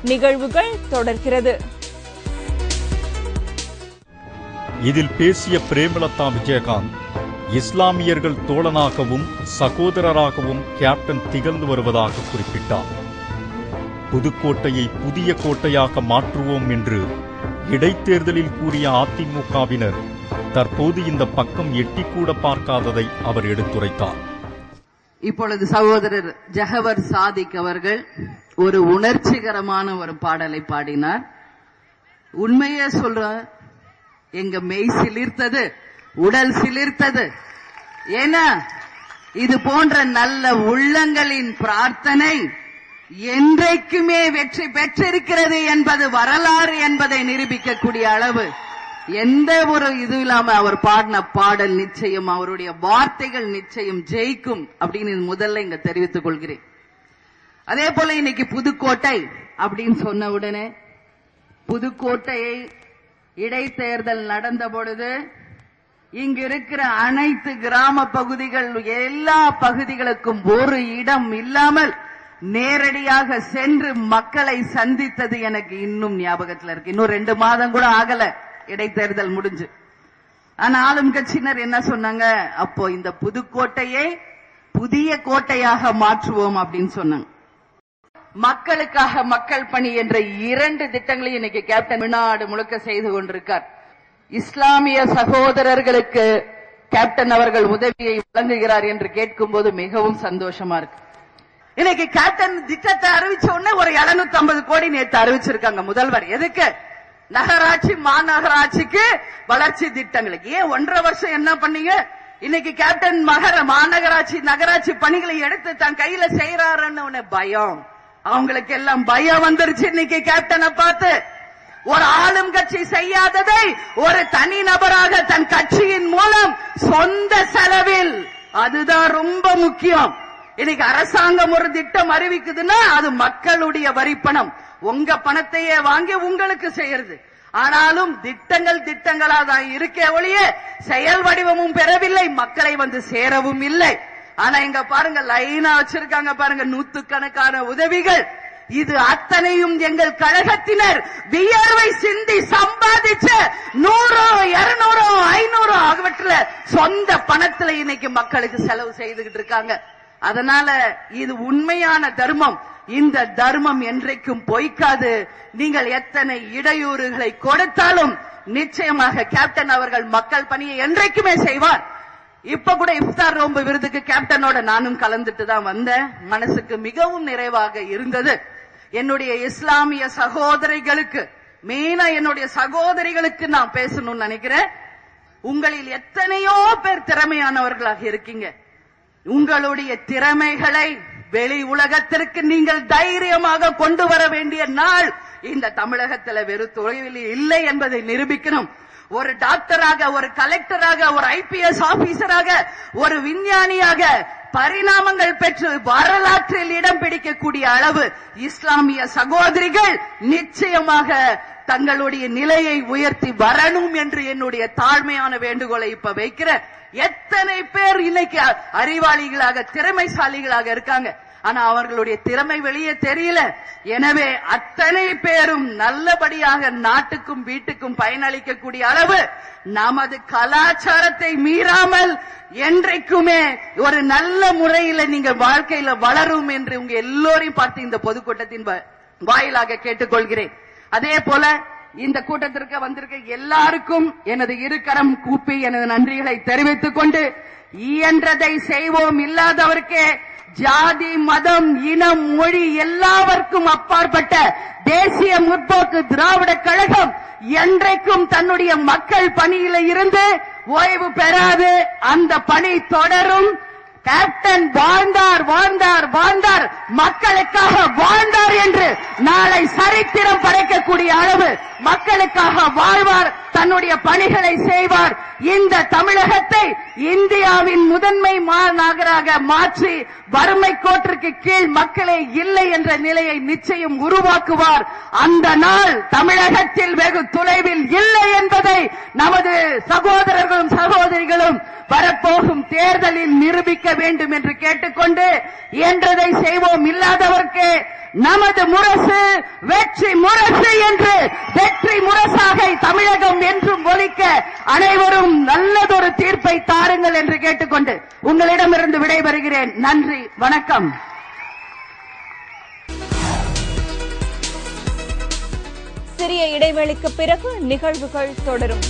நிகழ்வுகள் தொடர்கிறது. இதில் பேசிய பிரேமலதா விஜயகாந்த், இஸ்லாமியர்கள் தோழனாகவும் சகோதரராகவும் கேப்டன் திகழ்ந்து வருவதாக குறிப்பிட்டார். புதுக்கோட்டையை புதிய கோட்டையாக மாற்றுவோம் என்று இடைத்தேர்தலில் கூறிய அதிமுகவினர் தற்போது இந்த பக்கம் எட்டிக்கூட பார்க்காததை அவர் எடுத்துரைத்தார். இப்பொழுது சகோதரர் ஜஹவர் சாதிக் அவர்கள் ஒரு உணர்ச்சிகரமான ஒரு பாடலை பாடினார். உண்மையே சொல்ற, எங்க மெய் சிலிர்த்தது, உடல் சிலிர்த்தது. ஏன்னா இது போன்ற நல்ல உள்ளங்களின் பிரார்த்தனை என்றைக்குமே வெற்றி பெற்றிருக்கிறது என்பது வரலாறு என்பதை நிரூபிக்கக்கூடிய அளவு எந்த ஒரு இது இல்லாம அவர் பாடின பாடல் நிச்சயம், அவருடைய வார்த்தைகள் நிச்சயம் ஜெயிக்கும் அப்படின்னு முதல்ல இங்க தெரிவித்துக் கொள்கிறேன். அதே போல இன்னைக்கு புதுக்கோட்டை அப்படின்னு சொன்ன உடனே, புதுக்கோட்டையை இடைத்தேர்தல் நடந்த பொழுது இங்கு இருக்கிற அனைத்து கிராம பகுதிகள் எல்லா பகுதிகளுக்கும் ஒரு இடம் இல்லாமல் நேரடியாக சென்று மக்களை சந்தித்தது எனக்கு இன்னும் ஞாபகத்தில் இருக்கு. இன்னும் 2 மாதம் கூட ஆகல இடைத்தேர்தல் முடிஞ்சு. ஆனா ஆளும் கட்சியினர் என்ன சொன்னாங்க, அப்போ இந்த புதுக்கோட்டையை புதிய கோட்டையாக மாற்றுவோம் அப்படின்னு சொன்னாங்க. மக்களுக்காக மக்கள் பணி என்ற 2 திட்டங்களையும் இன்னைக்கு கேப்டன் தமிழ்நாடு முழுக்க செய்து கொண்டிருக்கார். இஸ்லாமிய சகோதரர்களுக்கு கேப்டன் அவர்கள் உதவியை வழங்குகிறார் என்று கேட்கும் போது மிகவும் சந்தோஷமா இருக்கு. இன்னைக்கு கேப்டன் திட்டத்தை அறிவிச்ச உடனே ஒரு 750 கோடி நேற்று அறிவிச்சிருக்காங்க முதல்வர். எதுக்கு? நகராட்சி மாநகராட்சிக்கு வளர்ச்சி திட்டங்களுக்கு. ஏன் 1.5 வருஷம் என்ன பண்ணீங்க? இன்னைக்கு கேப்டன் மாநகராட்சி நகராட்சி பணிகளை எடுத்து தன் கையில செய்யறாருன்னு பயம், அவங்களுக்கு எல்லாம் பயம் வந்துருச்சு. இன்னைக்கு கேப்டனை பார்த்து ஒரு ஆளும் கட்சி செய்யாததை ஒரு தனி நபராக தன் கட்சியின் மூலம் சொந்த செலவில், அதுதான் ரொம்ப முக்கியம். இன்னைக்கு அரசாங்கம் ஒரு திட்டம் அறிவிக்குதுன்னா அது மக்களுடைய வரிப்பணம், உங்க பணத்தையே வாங்கி உங்களுக்கு செய்யறது. ஆனாலும் திட்டங்களா தான் இருக்கே ஒழிய செயல் வடிவமும் பெறவில்லை, மக்களை வந்து சேரவும் இல்லை. ஆனா இங்க பாருங்க, லைனா வச்சிருக்காங்க பாருங்க, 100கணக்கான உதவிகள். இது அத்தனையும் எங்கள் கழகத்தினர் வியர்வை சிந்தி சம்பாதிச்ச 100, 200, 500 ஆகியவற்றில் சொந்த பணத்துல இன்னைக்கு மக்களுக்கு செலவு செய்துகிட்டு இருக்காங்க. அதனால இது உண்மையான தர்மம். இந்த தர்மம் என்றைக்கும் பொய்க்காது. நீங்கள் எத்தனை இடையூறுகளை கொடுத்தாலும் நிச்சயமாக கேப்டன் அவர்கள் மக்கள் பணியை என்றைக்குமே செய்வார். இப்ப கூட இஃப்தார் நோன்பு விருதுக்கு கேப்டனோட நானும் கலந்துட்டு தான் வந்தேன். மனசுக்கு மிகவும் நிறைவாக இருந்தது. என்னுடைய இஸ்லாமிய சகோதரிகளுக்கு, மெயினா என்னுடைய சகோதரிகளுக்கு நான் பேசணும்னு நினைக்கிறேன். உங்களில் எத்தனையோ பேர் திறமையானவர்களாக இருக்கீங்க. உங்களுடைய திறமைகளை வெளி உலகத்திற்கு நீங்கள் தைரியமாக கொண்டு வர வேண்டிய நாள் இந்த தமிழகத்தில் வெறு தொழில் இல்லை என்பதை நிரூபிக்கணும். ஒரு டாக்டராக, ஒரு கலெக்டராக, ஒரு IPS ஆபீசராக, ஒரு விஞ்ஞானியாக பரிணாமங்கள் பெற்று வரலாற்றில் இடம் பிடிக்கக்கூடிய அளவு இஸ்லாமிய சகோதரிகள் நிச்சயமாக தங்களுடைய நிலையை உயர்த்தி வரணும் என்று என்னுடைய தாழ்மையான வேண்டுகோளை இப்ப வைக்கிற. எத்தனை பேர் இன்னைக்கு அறிவாளிகளாக திறமைசாலிகளாக இருக்காங்க, ஆனா அவர்களுடைய திறமை வெளியே தெரியல. எனவே அத்தனை பேரும் நல்லபடியாக நாட்டுக்கும் வீட்டுக்கும் பயனளிக்கக்கூடிய அளவு நமது கலாச்சாரத்தை மீறாமல் என்றைக்குமே ஒரு நல்ல முறையில நீங்க வாழ்க்கையில வளரும் என்று உங்க எல்லோரையும் பார்த்து இந்த பொதுக்கூட்டத்தின் வாயிலாக கேட்டுக்கொள்கிறேன். அதே போல இந்த கூட்டத்திற்கு வந்திருக்க எல்லாருக்கும் எனது இருகரம் கூப்பி எனது நன்றிகளை தெரிவித்துக் கொண்டு, இயன்றதை செய்வோம், இல்லாதவர்க்கே ஜாதி மதம் இனம் மொழி எல்லாவர்க்கும் அப்பாற்பட்ட தேசிய முற்போக்கு திராவிட கழகம் என்றைக்கும் தன்னுடைய மக்கள் பணியில இருந்து ஓய்வு பெறாது. அந்த பணி தொடரும். கேப்டன் வாழ்ந்தார் வாழ்ந்தார் வாழ்ந்தார், மக்களுக்காக வாழ்ந்தார் என்று நாளை சரித்திரம் படைக்கக்கூடிய அளவு மக்களுக்காக வாழ்வார், தன்னுடைய பணிகளை செய்வார். இந்த தமிழகத்தை இந்தியாவின் முதன்மை மாநகராக மாற்றி வறுமை கோட்டிற்கு கீழ் மக்களே இல்லை என்ற நிலையை நிச்சயம் உருவாக்குவார். அந்த நாள் தமிழகத்தில் வெகு தொலைவில் இல்லை என்பதை நமது சகோதரர்களும் சகோதரிகளும் வரப்போகும் தேர்தலில் நிரூபிக்க வேண்டும் என்று கேட்டுக்கொண்டு இயன்றதை செய்வோம். இல்லாதவர்க்கு நமது முரசு வெற்றி முரசு என்று வெற்றி முரசாக தமிழகம் என்றும் ஒலிக்க அனைவரும் நல்லதொரு தீர்ப்பை தாருங்கள் என்று கேட்டுக்கொண்டு உங்களிடமிருந்து விடைபெறுகிறேன். நன்றி, வணக்கம். சிறிய இடைவெளிக்கு பிறகு நிகழ்வுகள் தொடரும்.